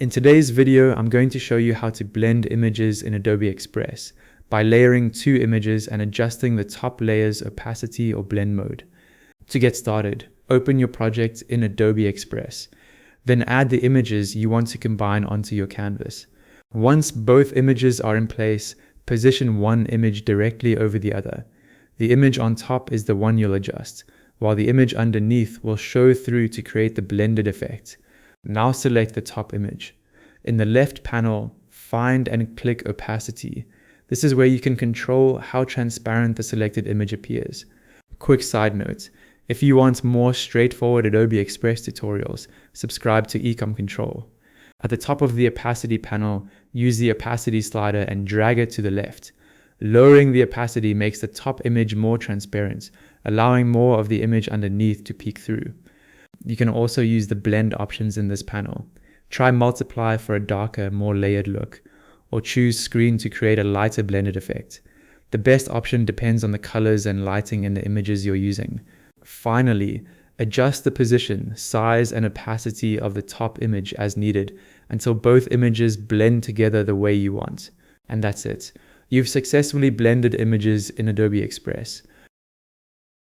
In today's video, I'm going to show you how to blend images in Adobe Express by layering two images and adjusting the top layer's opacity or blend mode. To get started, open your project in Adobe Express. Then add the images you want to combine onto your canvas. Once both images are in place, position one image directly over the other. The image on top is the one you'll adjust, while the image underneath will show through to create the blended effect. Now select the top image. In the left panel, find and click opacity. This is where you can control how transparent the selected image appears. Quick side note, if you want more straightforward Adobe Express tutorials, subscribe to Ecom Control. At the top of the opacity panel, use the opacity slider and drag it to the left. Lowering the opacity makes the top image more transparent, allowing more of the image underneath to peek through. You can also use the blend options in this panel. Try multiply for a darker, more layered look, or choose screen to create a lighter blended effect. The best option depends on the colors and lighting in the images you're using. Finally, adjust the position, size, and opacity of the top image as needed until both images blend together the way you want. And that's it. You've successfully blended images in Adobe Express.